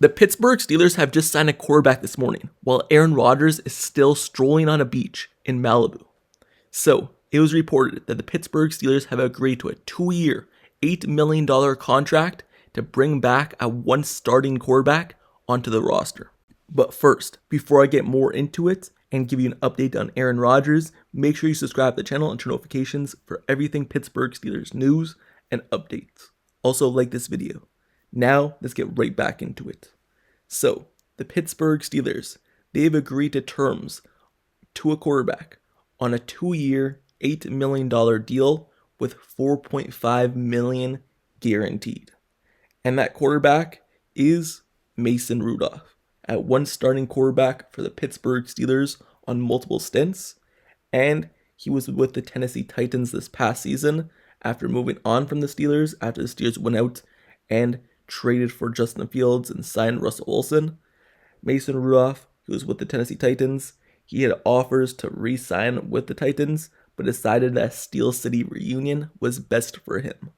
The Pittsburgh Steelers have just signed a quarterback this morning, while Aaron Rodgers is still strolling on a beach in Malibu. So, it was reported that the Pittsburgh Steelers have agreed to a 2-year, $8 million contract to bring back a once starting quarterback onto the roster. But first, before I get more into it and give you an update on Aaron Rodgers, make sure you subscribe to the channel and turn notifications for everything Pittsburgh Steelers news and updates. Also, like this video. Now, let's get right back into it. So, the Pittsburgh Steelers, they've agreed to terms to a quarterback on a 2-year, $8 million deal with $4.5 million guaranteed. And that quarterback is Mason Rudolph, at one starting quarterback for the Pittsburgh Steelers on multiple stints, and he was with the Tennessee Titans this past season after moving on from the Steelers after the Steelers went out and traded for Justin Fields and signed Russell Wilson. Mason Rudolph, who was with the Tennessee Titans, he had offers to re-sign with the Titans, but decided that Steel City reunion was best for him.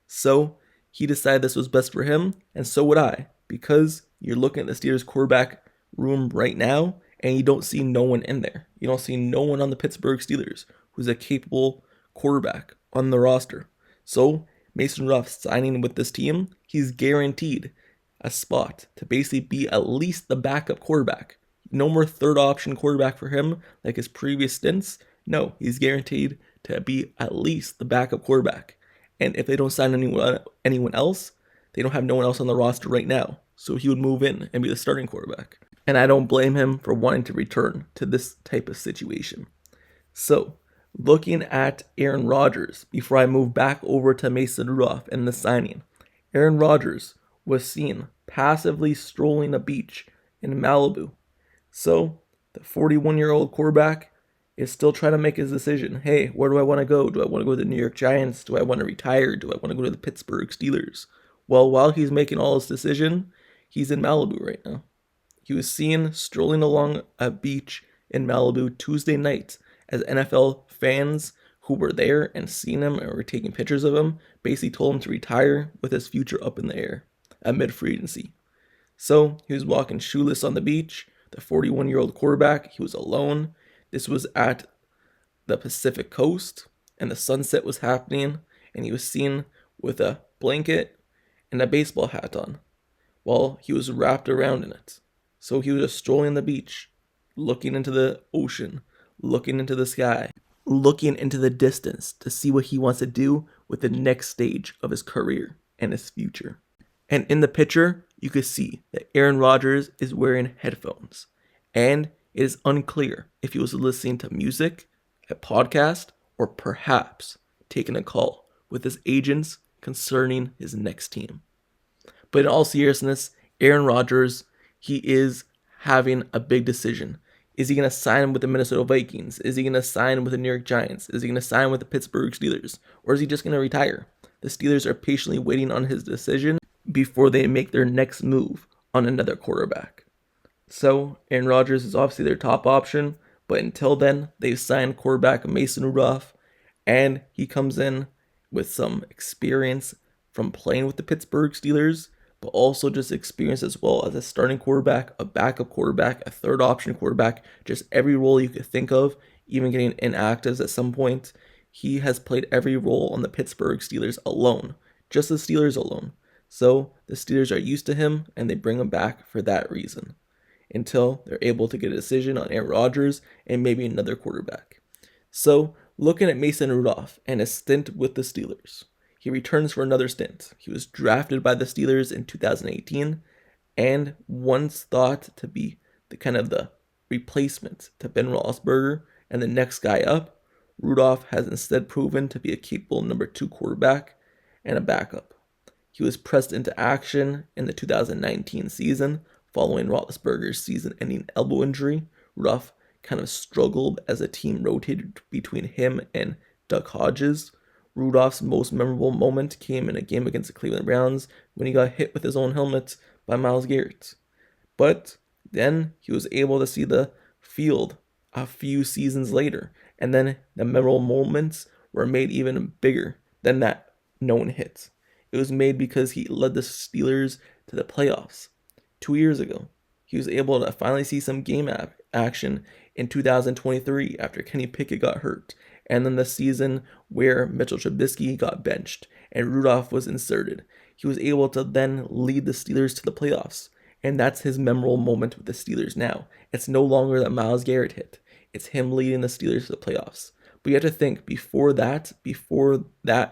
So, he decided this was best for him, and so would I, because you're looking at the Steelers quarterback room right now, and you don't see no one in there. You don't see no one on the Pittsburgh Steelers who's a capable quarterback on the roster. So, Mason Rudolph signing with this team, he's guaranteed a spot to basically be at least the backup quarterback. No more third option quarterback for him like his previous stints. No, he's guaranteed to be at least the backup quarterback. And if they don't sign anyone else, they don't have no one else on the roster right now. So he would move in and be the starting quarterback. And I don't blame him for wanting to return to this type of situation. So, looking at Aaron Rodgers, before I move back over to Mason Rudolph and the signing, Aaron Rodgers was seen passively strolling a beach in Malibu. So, the 41-year-old quarterback is still trying to make his decision. Hey, where do I want to go? Do I want to go to the New York Giants? Do I want to retire? Do I want to go to the Pittsburgh Steelers? Well, while he's making all his decision, he's in Malibu right now. He was seen strolling along a beach in Malibu Tuesday night as NFL fans who were there and seen him or were taking pictures of him basically told him to retire with his future up in the air amid free agency. So he was walking shoeless on the beach. The 41-year-old quarterback, he was alone. This was at the Pacific Coast, and the sunset was happening, and he was seen with a blanket and a baseball hat on while he was wrapped around in it. So he was just strolling on the beach, looking into the ocean, looking into the sky, looking into the distance to see what he wants to do with the next stage of his career and his future. And in the picture, you could see that Aaron Rodgers is wearing headphones, and it is unclear if he was listening to music, a podcast, or perhaps taking a call with his agents concerning his next team. But in all seriousness, Aaron Rodgers, he is having a big decision. Is he going to sign with the Minnesota Vikings? Is he going to sign with the New York Giants? Is he going to sign with the Pittsburgh Steelers? Or is he just going to retire? The Steelers are patiently waiting on his decision before they make their next move on another quarterback. So, Aaron Rodgers is obviously their top option, but until then, they've signed quarterback Mason Rudolph, and he comes in with some experience from playing with the Pittsburgh Steelers, but also just experience as well as a starting quarterback, a backup quarterback, a third option quarterback, just every role you could think of, even getting inactives at some point. He has played every role on the Pittsburgh Steelers alone, just the Steelers alone. So the Steelers are used to him, and they bring him back for that reason, until they're able to get a decision on Aaron Rodgers and maybe another quarterback. So, looking at Mason Rudolph and his stint with the Steelers, he returns for another stint. He was drafted by the Steelers in 2018 and once thought to be the replacement to Ben Roethlisberger and the next guy up. Rudolph has instead proven to be a capable number 2 quarterback and a backup. He was pressed into action in the 2019 season following Roethlisberger's season-ending elbow injury. Rudolph kind of struggled as the team rotated between him and Duck Hodges. Rudolph's most memorable moment came in a game against the Cleveland Browns when he got hit with his own helmet by Myles Garrett. But then he was able to see the field a few seasons later, and then the memorable moments were made even bigger than that known hit. It was made because he led the Steelers to the playoffs 2 years ago. He was able to finally see some game action in 2023 after Kenny Pickett got hurt, and then the season where Mitchell Trubisky got benched and Rudolph was inserted. He was able to then lead the Steelers to the playoffs, and that's his memorable moment with the Steelers now. It's no longer that Myles Garrett hit. It's him leading the Steelers to the playoffs. But you have to think, before that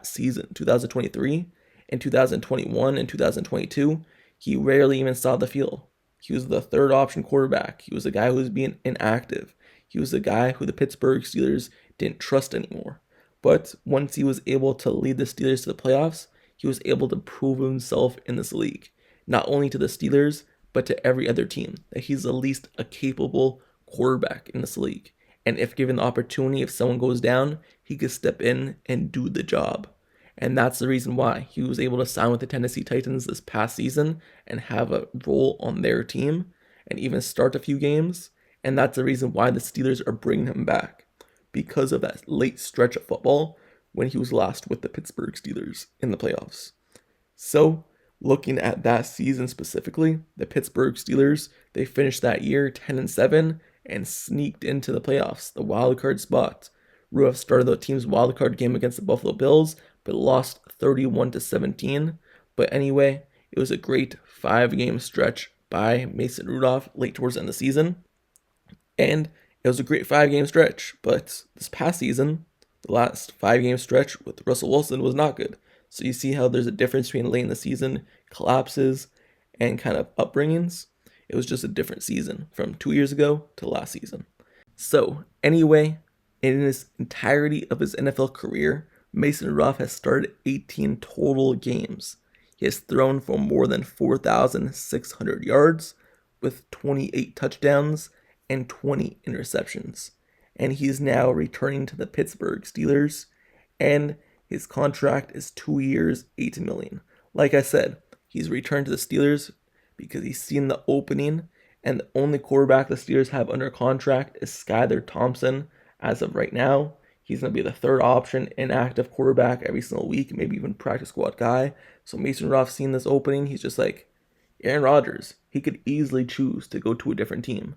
season, 2023, and 2021 and 2022, he rarely even saw the field. He was the third option quarterback. He was a guy who was being inactive. He was a guy who the Pittsburgh Steelers didn't trust anymore. But once he was able to lead the Steelers to the playoffs, he was able to prove himself in this league. Not only to the Steelers, but to every other team, that he's at least a capable quarterback in this league. And if given the opportunity, if someone goes down, he could step in and do the job. And that's the reason why he was able to sign with the Tennessee Titans this past season and have a role on their team and even start a few games. And that's the reason why the Steelers are bringing him back, because of that late stretch of football when he was last with the Pittsburgh Steelers in the playoffs. So, looking at that season specifically, the Pittsburgh Steelers, they finished that year 10-7 and sneaked into the playoffs, the wild card spot. Rudolph started the team's wild card game against the Buffalo Bills, but lost 31-17. But anyway, it was a great 5-game stretch by Mason Rudolph late towards the end of the season. And it was a great 5-game stretch, but this past season, the last 5-game stretch with Russell Wilson was not good. So you see how there's a difference between late in the season collapses and kind of upbringings. It was just a different season from 2 years ago to last season. So anyway, in his entirety of his NFL career, Mason Rudolph has started 18 total games. He has thrown for more than 4,600 yards with 28 touchdowns and 20 interceptions. And he is now returning to the Pittsburgh Steelers, and his contract is 2 years, $8 million. Like I said, he's returned to the Steelers because he's seen the opening, and the only quarterback the Steelers have under contract is Skylar Thompson as of right now. He's going to be the third option inactive quarterback every single week, maybe even practice squad guy. So Mason Rudolph's seen this opening. He's just like, Aaron Rodgers, he could easily choose to go to a different team,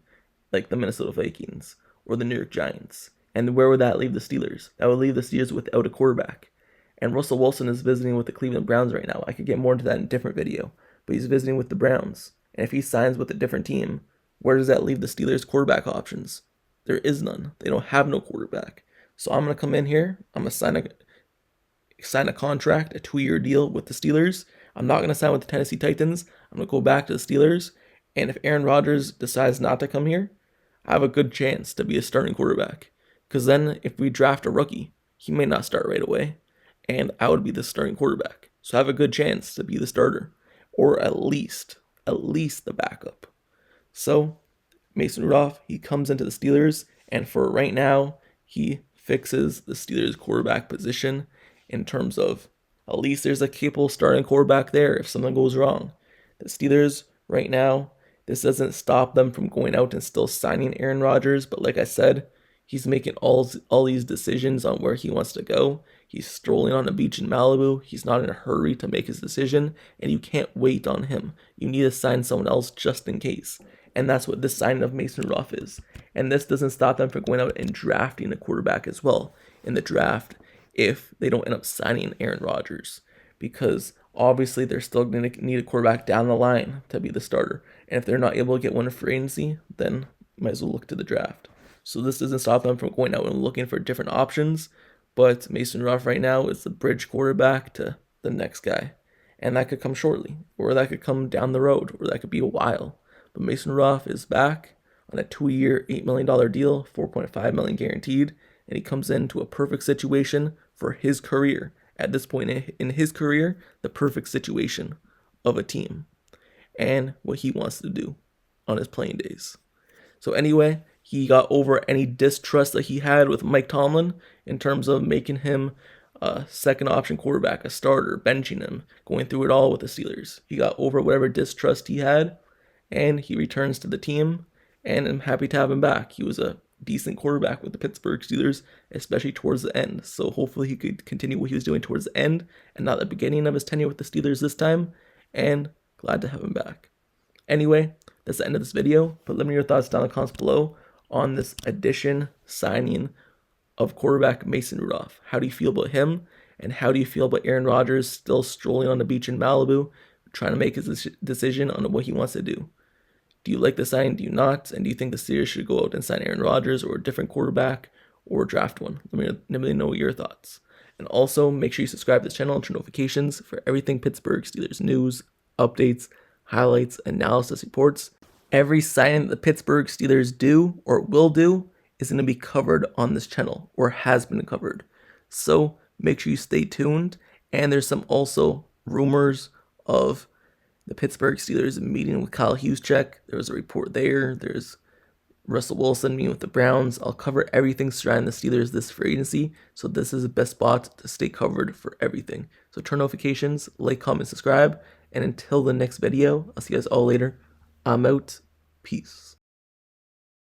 like the Minnesota Vikings or the New York Giants. And where would that leave the Steelers? That would leave the Steelers without a quarterback. And Russell Wilson is visiting with the Cleveland Browns right now. I could get more into that in a different video. But he's visiting with the Browns. And if he signs with a different team, where does that leave the Steelers' quarterback options? There is none. They don't have no quarterback. So I'm going to come in here. I'm going to sign a contract, a 2-year deal with the Steelers. I'm not going to sign with the Tennessee Titans. I'm going to go back to the Steelers. And if Aaron Rodgers decides not to come here, I have a good chance to be a starting quarterback. Because then if we draft a rookie, he may not start right away. And I would be the starting quarterback. So I have a good chance to be the starter. Or at least the backup. So Mason Rudolph, he comes into the Steelers. And for right now, he fixes the Steelers' quarterback position in terms of at least there's a capable starting quarterback there if something goes wrong. The Steelers right now, this doesn't stop them from going out and still signing Aaron Rodgers, but like I said, he's making all these decisions on where he wants to go. He's strolling on a beach in Malibu. He's not in a hurry to make his decision, and you can't wait on him. You need to sign someone else just in case. And that's what this signing of Mason Rudolph is. And this doesn't stop them from going out and drafting a quarterback as well in the draft if they don't end up signing Aaron Rodgers. Because obviously they're still going to need a quarterback down the line to be the starter. And if they're not able to get one in free agency, then might as well look to the draft. So this doesn't stop them from going out and looking for different options. But Mason Rudolph right now is the bridge quarterback to the next guy. And that could come shortly. Or that could come down the road. Or that could be a while. But Mason Rudolph is back on a 2-year, $8 million deal, $4.5 million guaranteed, and he comes into a perfect situation for his career. At this point in his career, the perfect situation of a team and what he wants to do on his playing days. So anyway, he got over any distrust that he had with Mike Tomlin in terms of making him a second option quarterback, a starter, benching him, going through it all with the Steelers. He got over whatever distrust he had, and he returns to the team, and I'm happy to have him back. He was a decent quarterback with the Pittsburgh Steelers, especially towards the end. So hopefully he could continue what he was doing towards the end and not the beginning of his tenure with the Steelers this time, and glad to have him back. Anyway, that's the end of this video, but let me know your thoughts down in the comments below on this signing of quarterback Mason Rudolph. How do you feel about him? And how do you feel about Aaron Rodgers still strolling on the beach in Malibu, trying to make his decision on what he wants to do? Do you like the sign? Do you not? And do you think the Steelers should go out and sign Aaron Rodgers or a different quarterback or draft one? Let me know your thoughts. And also, make sure you subscribe to this channel and turn notifications for everything Pittsburgh Steelers news, updates, highlights, analysis, reports. Every sign the Pittsburgh Steelers do or will do is going to be covered on this channel or has been covered. So make sure you stay tuned. And there's some also rumors of the Pittsburgh Steelers meeting with Kyle Juszczyk. There was a report there. There's Russell Wilson meeting with the Browns. I'll cover everything surrounding the Steelers this free agency. So this is the best spot to stay covered for everything. So turn notifications, like, comment, subscribe. And until the next video, I'll see you guys all later. I'm out. Peace.